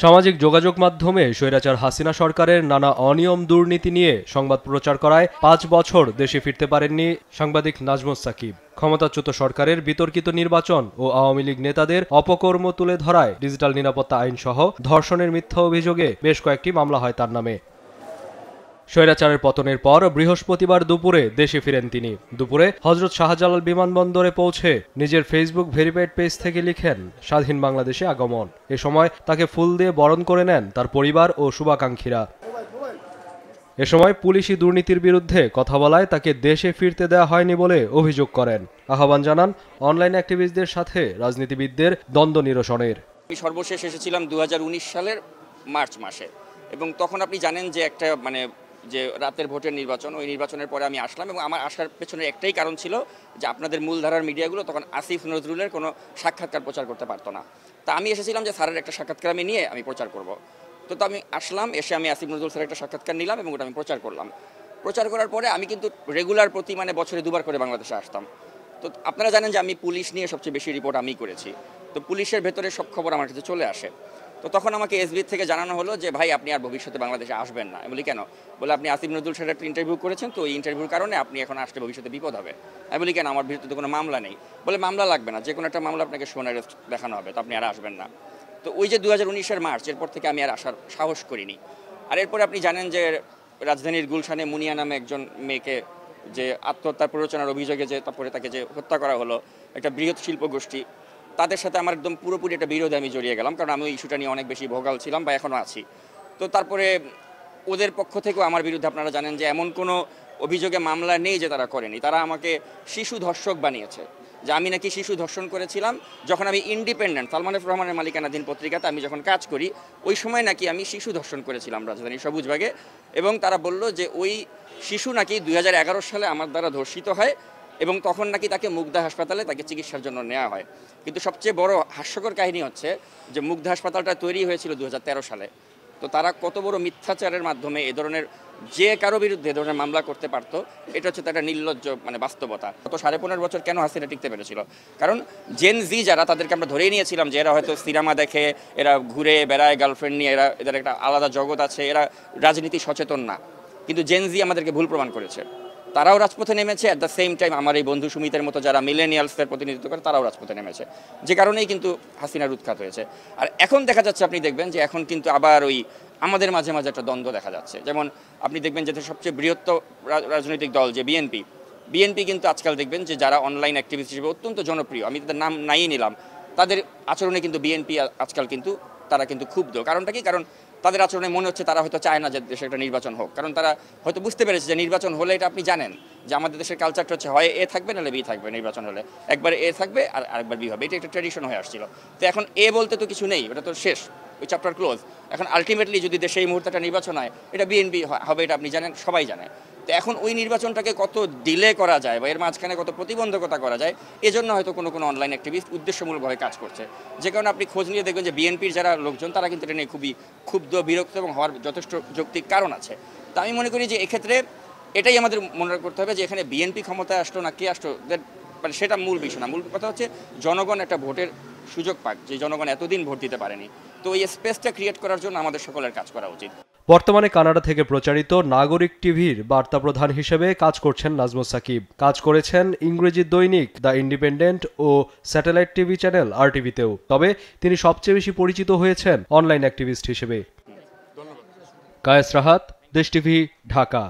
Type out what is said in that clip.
সামাজিক যোগাযোগ মাধ্যমে স্বৈরাচার হাসিনা সরকারের নানা অনিয়ম দুর্নীতি নিয়ে সংবাদ প্রচার করায় ৫ বছর দেশে ফিরতে পারেননি সাংবাদিক নাজমুস সাকিব। ক্ষমতাচ্যুত সরকারের বিতর্কিত নির্বাচন ও আওয়ামী লীগ নেতাদের অপকর্ম তুলে ধরায় ডিজিটাল নিরাপত্তা আইনসহ ধর্ষণের মিথ্যা অভিযোগে বেশ কয়েকটি মামলা হয় তার নামে। স্বৈরাচারের পতনের পর বৃহস্পতিবার দুপুরে দেশে ফিরেন তিনি। দুপুরে হযরত শাহজালাল বিমানবন্দরে পৌঁছে নিজের ফেসবুক ভেরিফাইড পেজ থেকে লিখেন, স্বাধীন বাংলাদেশে আগমন। এ সময় তাকে ফুল দিয়ে বরণ করে নেন তার পরিবার ও শুভাকাঙ্ক্ষীরা। এ সময় পুলিশি দুর্নীতির বিরুদ্ধে কথা বলায় তাকে দেশে ফিরতে দেওয়া হয়নি বলে অভিযোগ করেন। আহ্বান জানান অনলাইন অ্যাক্টিভিস্টদের সাথে রাজনীতিবিদদের দ্বন্দ্ব নিরসনের। আমি সর্বশেষ এসেছিলাম 2019 সালের মার্চ মাসে, এবং তখন আপনি জানেন যে একটা যে রাতের ভোটের নির্বাচন, ওই নির্বাচনের পরে আমি আসলাম, এবং আমার আসার পেছনে একটাই কারণ ছিল যে আপনাদের মূলধারার মিডিয়াগুলো তখন আসিফ নজরুলের কোনো সাক্ষাৎকার প্রচার করতে পারতো না। তা আমি এসেছিলাম যে স্যারের একটা সাক্ষাৎকার আমি নিয়ে আমি প্রচার করব। তো আমি আসলাম, এসে আমি আসিফ নজরুল স্যারের একটা সাক্ষাৎকার নিলাম এবং ওটা আমি প্রচার করলাম। প্রচার করার পরে আমি কিন্তু রেগুলার প্রতি বছরে 2বার করে বাংলাদেশে আসতাম। তো আপনারা জানেন যে আমি পুলিশ নিয়ে সবচেয়ে বেশি রিপোর্ট আমিই করেছি। তো পুলিশের ভেতরে সব খবর আমার কাছে চলে আসে। তো তখন আমাকে এসবি থেকে জানানো হলো যে ভাই, আপনি আর ভবিষ্যতে বাংলাদেশে আসবেন না। আমি বলি কেন? বলে আপনি আসিফ নজরুল স্যারের একটা ইন্টারভিউ করেছেন, তো এই ইন্টারভিউর কারণে আপনি এখন আসলে ভবিষ্যতে বিপদ হবে। আমি বলি কেন? আমার বিরুদ্ধে তো কোনো মামলা নেই। বলে মামলা লাগবে না, যে কোনো একটা মামলা আপনাকে শোন অ্যারেস্ট দেখানো হবে, তো আপনি আর আসবেন না। তো ওই যে 2019-এর মার্চ, এরপর থেকে আমি আর আসার সাহস করিনি। আর এরপরে আপনি জানেন যে রাজধানীর গুলশানে মুনিয়া নামে একজন মেয়েকে যে আত্মহত্যার প্ররোচনার অভিযোগে যে তারপরে তাকে যে হত্যা করা হলো, একটা বৃহৎ শিল্প গোষ্ঠী, তাদের সাথে আমার একদম পুরোপুরি একটা বিরোধে আমি জড়িয়ে গেলাম, কারণ আমি ওই ইস্যুটা নিয়ে অনেক বেশি ভোগাল ছিলাম বা এখনও আছি। তো তারপরে ওদের পক্ষ থেকেও আমার বিরুদ্ধে আপনারা জানেন যে এমন কোনো অভিযোগে মামলা নেই যে তারা করেনি। তারা আমাকে শিশু ধর্ষক বানিয়েছে, যে আমি নাকি শিশু ধর্ষণ করেছিলাম। যখন আমি ইন্ডিপেন্ডেন্ট সালমান এফ রহমানের মালিকানাধীন পত্রিকাতে আমি যখন কাজ করি, ওই সময় নাকি আমি শিশু ধর্ষণ করেছিলাম রাজধানীর সবুজবাগে, এবং তারা বলল যে ওই শিশু নাকি 2011 সালে আমার দ্বারা ধর্ষিত হয়, এবং তখন নাকি তাকে মুগদা হাসপাতালে তাকে চিকিৎসার জন্য নেওয়া হয়। কিন্তু সবচেয়ে বড় হাস্যকর কাহিনী হচ্ছে যে মুগদা হাসপাতালটা তৈরি হয়েছিল 2013 সালে। তো তারা কত বড় মিথ্যাচারের মাধ্যমে এ ধরনের যে কারো বিরুদ্ধে এ ধরনের মামলা করতে পারতো, এটা হচ্ছে একটা নির্লজ্জ বাস্তবতা। গত 15.5 বছর কেন হাসিনা টিকতে পেরেছিল? কারণ জেন জি যারা, তাদেরকে আমরা ধরেই নিয়েছিলাম যে এরা হয়তো সিনেমা দেখে, এরা ঘুরে বেড়ায় গার্লফ্রেন্ড নিয়ে, এদের একটা আলাদা জগৎ আছে, এরা রাজনীতি সচেতন না। কিন্তু জেন জি আমাদেরকে ভুল প্রমাণ করেছে। তারাও রাজপথে নেমেছে, অ্যাট দ্য সেম টাইম আমার এই বন্ধু সুমিতের মতো যারা মিলেনিয়ালসদের প্রতিনিধিত্ব করে, তারাও রাজপথে নেমেছে, যে কারণেই কিন্তু হাসিনার উৎখাত হয়েছে। আর এখন দেখা যাচ্ছে, আপনি দেখবেন যে এখন কিন্তু আবার ওই আমাদের মাঝে মাঝে একটা দ্বন্দ্ব দেখা যাচ্ছে। যেমন আপনি দেখবেন যে সবচেয়ে বৃহত্তর রাজনৈতিক দল যে বিএনপি কিন্তু আজকাল দেখবেন যে যারা অনলাইন অ্যাক্টিভিস্ট হিসেবে অত্যন্ত জনপ্রিয়, আমি তাদের নাম নাই নিলাম, তাদের আচরণে কিন্তু বিএনপি আজকাল কিন্তু তারা কিন্তু ক্ষুব্ধ। কারণটা কি? কারণ তাদের আচরণে মনে হচ্ছে তারা হয়তো চায় না যে দেশে একটা নির্বাচন হোক, কারণ তারা হয়তো বুঝতে পেরেছে যে নির্বাচন হলে, এটা আপনি জানেন যে আমাদের দেশের কালচারটা হচ্ছে হয় এ থাকবে নাহলে বি থাকবে। নির্বাচন হলে একবার এ থাকবে আর আরেকবার বি হবে, এটা একটা ট্র্যাডিশন হয়ে আসছিল। তো এখন এ বলতে তো কিছু নেই, ওটা তো শেষ, ওই চ্যাপ্টার ক্লোজ। এখন আলটিমেটলি যদি দেশে এই মুহূর্তে একটা নির্বাচন হয়, এটা বিএনপি হবে, এটা আপনি জানেন, সবাই জানে। তো এখন ওই নির্বাচনটাকে কত ডিলে করা যায় বা এর মাঝখানে কত প্রতিবন্ধকতা করা যায়, এজন্য হয়তো কোনো অনলাইন অ্যাক্টিভিস্ট উদ্দেশ্যমূলকভাবে কাজ করছে। যে কারণে আপনি খোঁজ নিয়ে দেখবেন যে বিএনপির যারা লোকজন, তারা কিন্তু এটা নিয়ে খুবই ক্ষুব্ধ, বিরক্ত এবং হওয়ার যথেষ্ট যৌক্তিক কারণ আছে। তো আমি মনে করি যে এক্ষেত্রে এটাই আমাদের মনে করতে হবে যে এখানে বিএনপি ক্ষমতায় আসলো না কে আসলো, সেটা মূল বিষয় না। মূল কথা হচ্ছে জনগণ একটা ভোটের সুযোগ পাক, যে জনগণ এতদিন ভোট দিতে পারেনি। তো এই স্পেসটা ক্রিয়েট করার জন্য আমাদের সকলের কাজ করা উচিত। বর্তমানে কানাডা থেকে প্রচারিত নাগরিক টিভির বার্তা প্রধান হিসেবে কাজ করছেন নাজমুস সাকিব। কাজ করেছেন ইংরেজি দৈনিক দ্য ইন্ডিপেন্ডেন্ট ও স্যাটেলাইট টিভি চ্যানেল আরটিভিতেও। তবে তিনি সবচেয়ে বেশি পরিচিত হয়েছেন অনলাইন অ্যাক্টিভিস্ট হিসেবে। কায়েস রাহাত, দেশ টিভি, ঢাকা।